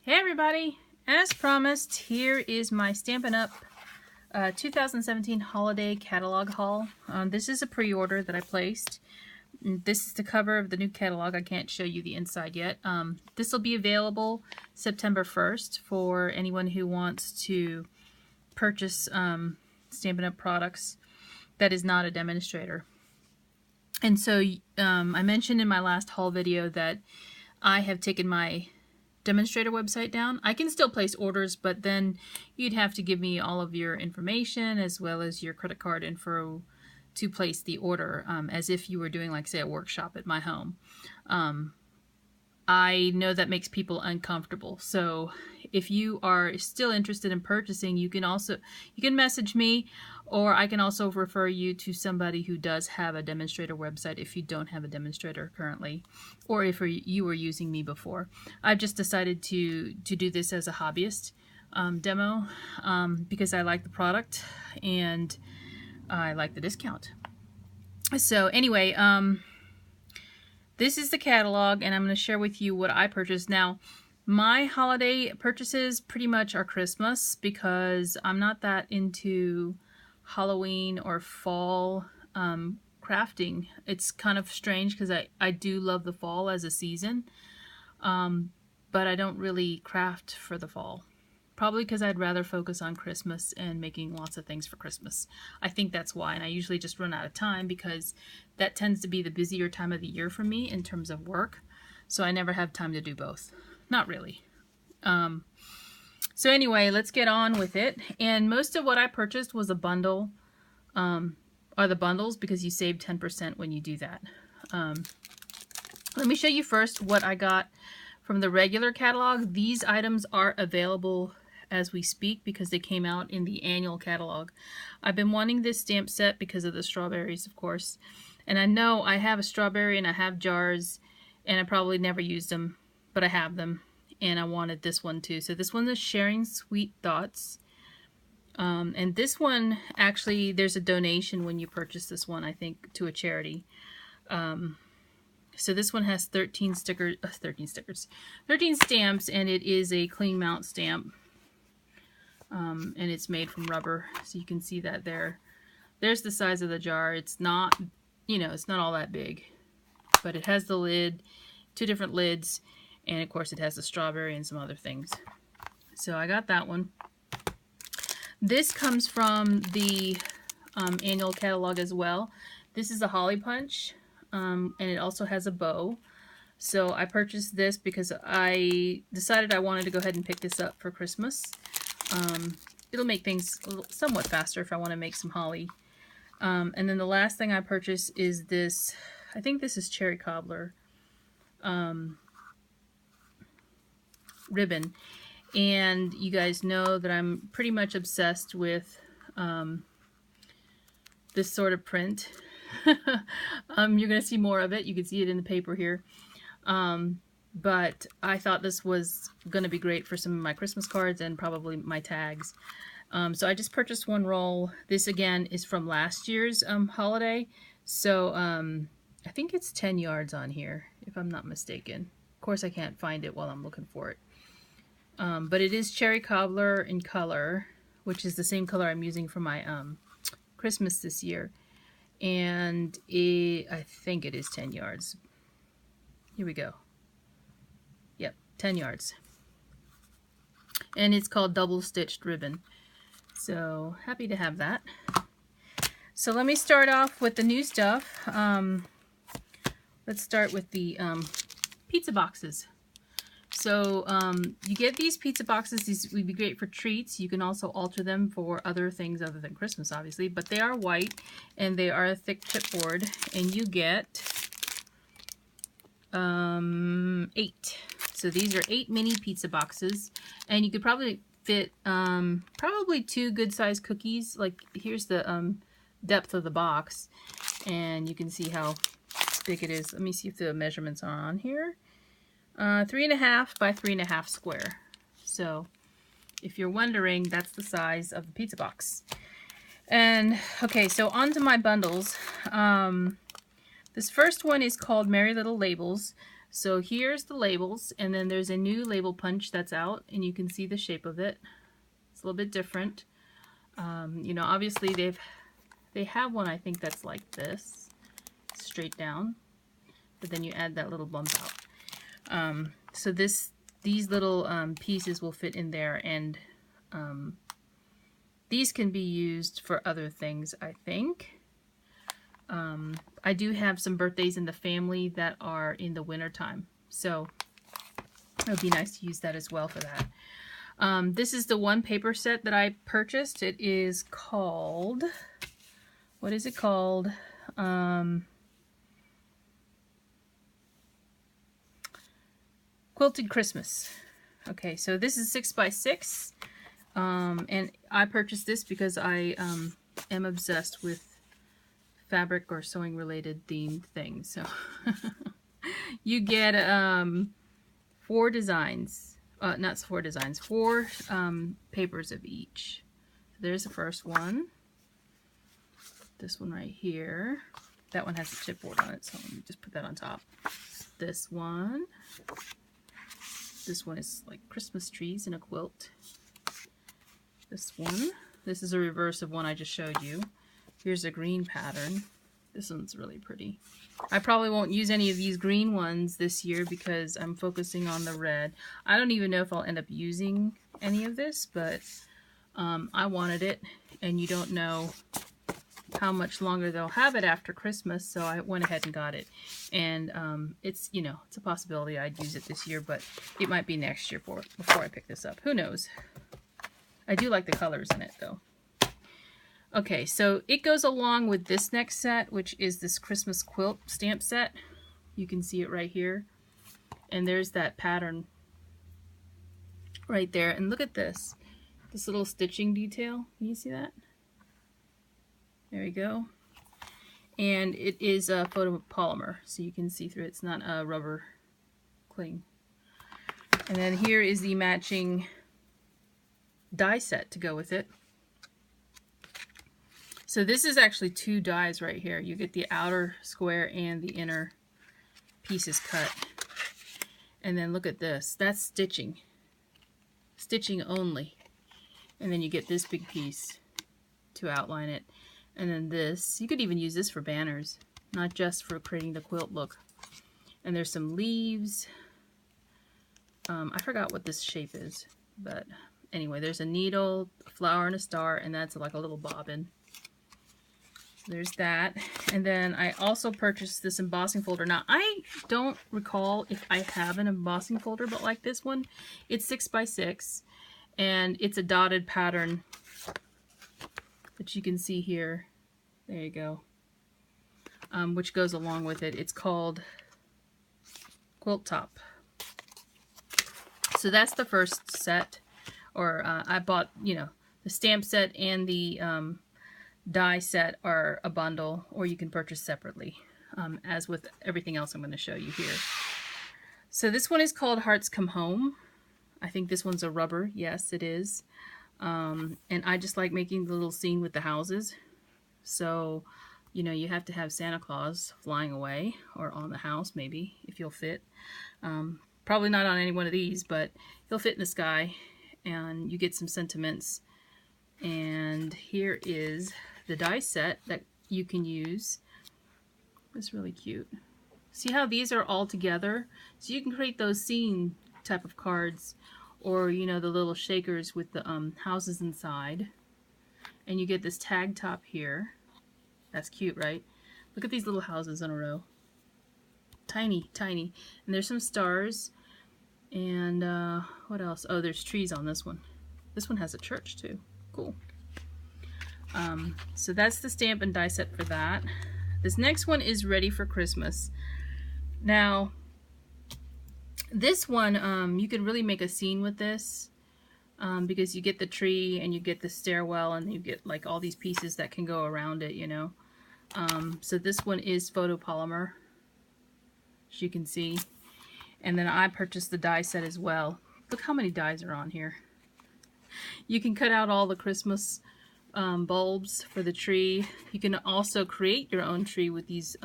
Hey everybody, as promised, here is my Stampin' Up 2017 holiday catalog haul. This is a pre-order that I placed. This is the cover of the new catalog. I can't show you the inside yet. This will be available September 1st for anyone who wants to purchase Stampin' Up products that is not a demonstrator. And so I mentioned in my last haul video that I have taken my demonstrator website down. I can still place orders, but then you'd have to give me all of your information as well as your credit card info to place the order, as if you were doing, like, say, a workshop at my home. I know that makes people uncomfortable, so if you are still interested in purchasing, you can message me, or I can also refer you to somebody who does have a demonstrator website if you don't have a demonstrator currently, or if you were using me before. I've just decided to do this as a hobbyist demo because I like the product and I like the discount. So anyway, this is the catalog, and I'm going to share with you what I purchased. Now, my holiday purchases pretty much are Christmas because I'm not that into Halloween or fall crafting. It's kind of strange because I do love the fall as a season, but I don't really craft for the fall. Probably because I'd rather focus on Christmas and making lots of things for Christmas. I think that's why, and I usually just run out of time because that tends to be the busier time of the year for me in terms of work, so I never have time to do both. Not really. So anyway, let's get on with it. And most of what I purchased was a bundle, are the bundles, because you save 10% when you do that. Let me show you first what I got from the regular catalog. These items are available as we speak because they came out in the annual catalog. I've been wanting this stamp set because of the strawberries, of course. And I know I have a strawberry and I have jars, and I probably never used them, but I have them. And I wanted this one too. So this one is Sharing Sweet Thoughts. And this one, actually, there's a donation when you purchase this one, I think, to a charity. So this one has 13 stamps, and it is a clean mount stamp. And it's made from rubber, so you can see that there. There's the size of the jar. It's not, it's not all that big, but it has the lid, 2 different lids, and of course it has the strawberry and some other things. So I got that one. This comes from the annual catalog as well. This is a holly punch, and it also has a bow. So I purchased this because I decided I wanted to go ahead and pick this up for Christmas. It'll make things somewhat faster if I want to make some holly. And then the last thing I purchased is this, I think this is cherry cobbler ribbon. And you guys know that I'm pretty much obsessed with this sort of print. You're going to see more of it. You can see it in the paper here. But I thought this was going to be great for some of my Christmas cards and probably my tags. So I just purchased 1 roll. This again is from last year's holiday. So I think it's 10 yards on here, if I'm not mistaken. Of course, I can't find it while I'm looking for it. But it is cherry cobbler in color, which is the same color I'm using for my Christmas this year. And I think it is 10 yards. Here we go. Yep, 10 yards. And it's called double stitched ribbon. So happy to have that. So let me start off with the new stuff. Let's start with the pizza boxes. So you get these pizza boxes. These would be great for treats. You can also alter them for other things other than Christmas, obviously. But they are white, and they are a thick chipboard. And you get 8. So these are 8 mini pizza boxes. And you could probably fit probably 2 good-sized cookies. Like, here's the depth of the box. And you can see how big it is. Let me see if the measurements are on here. 3.5 by 3.5 square. So if you're wondering, that's the size of the pizza box. And okay, so on to my bundles. This first one is called Merry Little Labels. So here's the labels, and then there's a new label punch that's out, and you can see the shape of it. It's a little bit different. You know, obviously they have one, I think, that's like this, straight down, but then you add that little bump out. So these little pieces will fit in there, and these can be used for other things, I think. I do have some birthdays in the family that are in the winter time, so it would be nice to use that as well for that. This is the one paper set that I purchased. It is called, what is it called? Quilted Christmas. Okay, so this is 6x6, and I purchased this because I am obsessed with fabric or sewing related themed things. So you get 4 designs, not 4 designs, 4 papers of each. There's the first one. This one right here. That one has a chipboard on it, so let me just put that on top. This one. This one is like Christmas trees in a quilt. This one. This is a reverse of one I just showed you. Here's a green pattern. This one's really pretty. I probably won't use any of these green ones this year because I'm focusing on the red. I don't even know if I'll end up using any of this, but I wanted it, and you don't know how much longer they'll have it after Christmas, so I went ahead and got it. And it's, you know, it's a possibility I'd use it this year, but it might be next year before I pick this up. Who knows? I do like the colors in it, though. Okay, so it goes along with this next set, which is this Christmas quilt stamp set. You can see it right here. And there's that pattern right there. And look at this. This little stitching detail. Can you see that? There we go. And it is a photopolymer, so you can see through it. It's not a rubber cling. And then here is the matching die set to go with it. So this is actually 2 dies right here. You get the outer square and the inner pieces cut. And then look at this. That's stitching. Stitching only. And then you get this big piece to outline it. And then this, you could even use this for banners, not just for creating the quilt look. And there's some leaves. I forgot what this shape is, but anyway, there's a needle, a flower, and a star, and that's like a little bobbin. There's that. And then I also purchased this embossing folder. Now, I don't recall if I have an embossing folder, but like this one, it's 6x6, and it's a dotted pattern that you can see here. There you go. Which goes along with it. It's called Quilt Top. So that's the first set. Or I bought, you know, the stamp set and the die set are a bundle, or you can purchase separately, as with everything else I'm going to show you here. So this one is called Hearts Come Home. I think this one's a rubber. Yes, it is. And I just like making the little scene with the houses. So, you know, you have to have Santa Claus flying away, or on the house maybe, if you'll fit. Probably not on any one of these, but he'll fit in the sky, and you get some sentiments. And here is the die set that you can use. It's really cute. See how these are all together? So you can create those scene type of cards, or, you know, the little shakers with the houses inside. And you get this tag top here. That's cute, right? Look at these little houses in a row. Tiny, tiny. And there's some stars. And what else? Oh, there's trees on this one. This one has a church too. Cool. So that's the stamp and die set for that. This next one is Ready for Christmas. Now, this one, you can really make a scene with this, because you get the tree and you get the stairwell and you get like all these pieces that can go around it, you know. So this one is photopolymer, as you can see. And then I purchased the die set as well. Look how many dies are on here. You can cut out all the Christmas bulbs for the tree. You can also create your own tree with these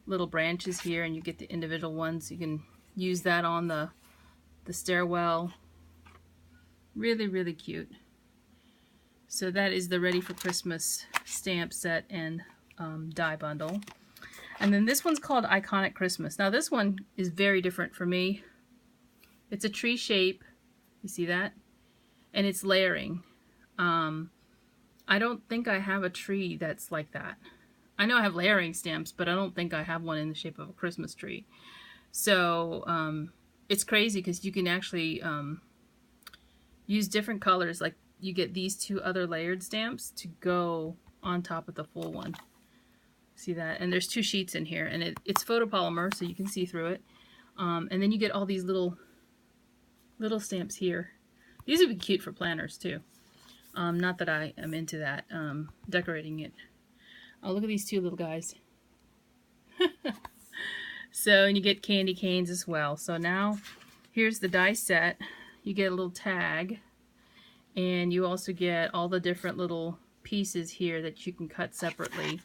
little branches here, and you get the individual ones. You can use that on the stairwell. Really, really cute. So that is the Ready for Christmas stamp set and die bundle. And then this one's called Iconic Christmas. Now this one is very different for me. It's a tree shape. You see that? And it's layering. I don't think I have a tree that's like that. I know I have layering stamps, but I don't think I have one in the shape of a Christmas tree. So it's crazy because you can actually use different colors. Like you get these two other layered stamps to go on top of the full one. See that? And there's two sheets in here, and it's photopolymer, so you can see through it. And then you get all these little stamps here. These would be cute for planners too. Not that I am into that, decorating it. Oh, look at these two little guys. So, and you get candy canes as well. So now, here's the die set. You get a little tag, and you also get all the different little pieces here that you can cut separately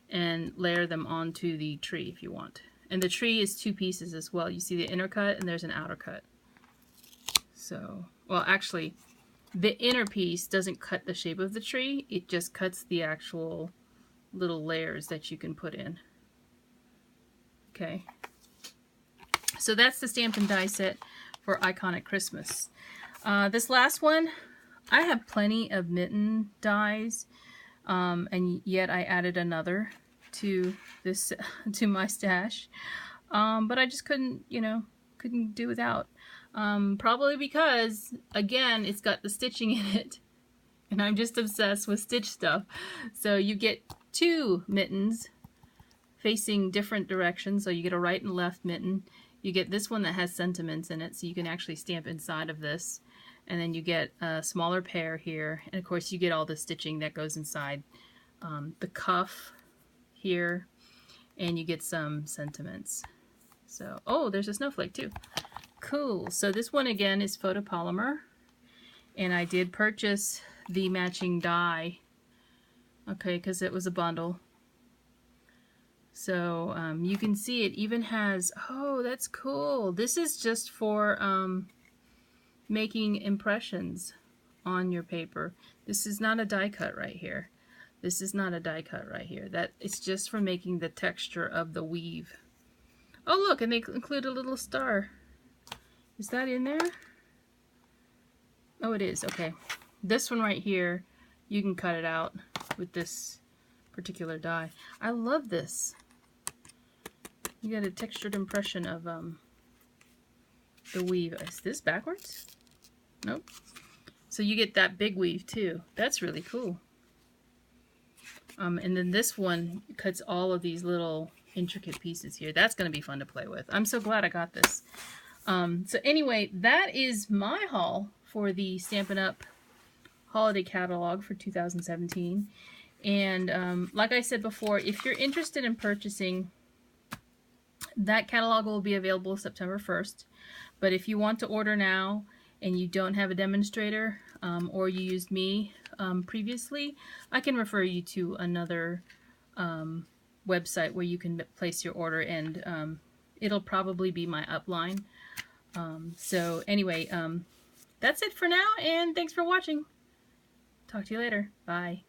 and layer them onto the tree if you want. And the tree is two pieces as well. You see the inner cut and there's an outer cut. So, well, actually, the inner piece doesn't cut the shape of the tree. It just cuts the actual little layers that you can put in. Okay. So that's the Stampin' Die set for Iconic Christmas. This last one, I have plenty of mitten dies, and yet I added another to this to my stash. But I just couldn't do without. Probably because, again, it's got the stitching in it, and I'm just obsessed with stitch stuff. So you get two mittens facing different directions, so you get a right and left mitten. You get this one that has sentiments in it, so you can actually stamp inside of this. And then you get a smaller pair here, and of course you get all the stitching that goes inside the cuff here, and you get some sentiments. So, oh, there's a snowflake too. Cool. So this one again is photopolymer, and I did purchase the matching die, okay, because it was a bundle. So you can see it even has, oh, that's cool. This is just for making impressions on your paper. This is not a die cut right here. This is not a die cut right here. That it's just for making the texture of the weave. Oh, look, and they include a little star. Is that in there? Oh, it is. Okay. This one right here, you can cut it out with this particular die. I love this. You get a textured impression of the weave. Is this backwards? Nope. So you get that big weave too. That's really cool. And then this one cuts all of these little intricate pieces here. That's going to be fun to play with. I'm so glad I got this. So anyway, that is my haul for the Stampin' Up! Holiday Catalog for 2017. And like I said before, if you're interested in purchasing, that catalog will be available September 1st. But if you want to order now and you don't have a demonstrator, or you used me previously, I can refer you to another website where you can place your order, and it'll probably be my upline. So anyway, that's it for now, and thanks for watching. Talk to you later. Bye.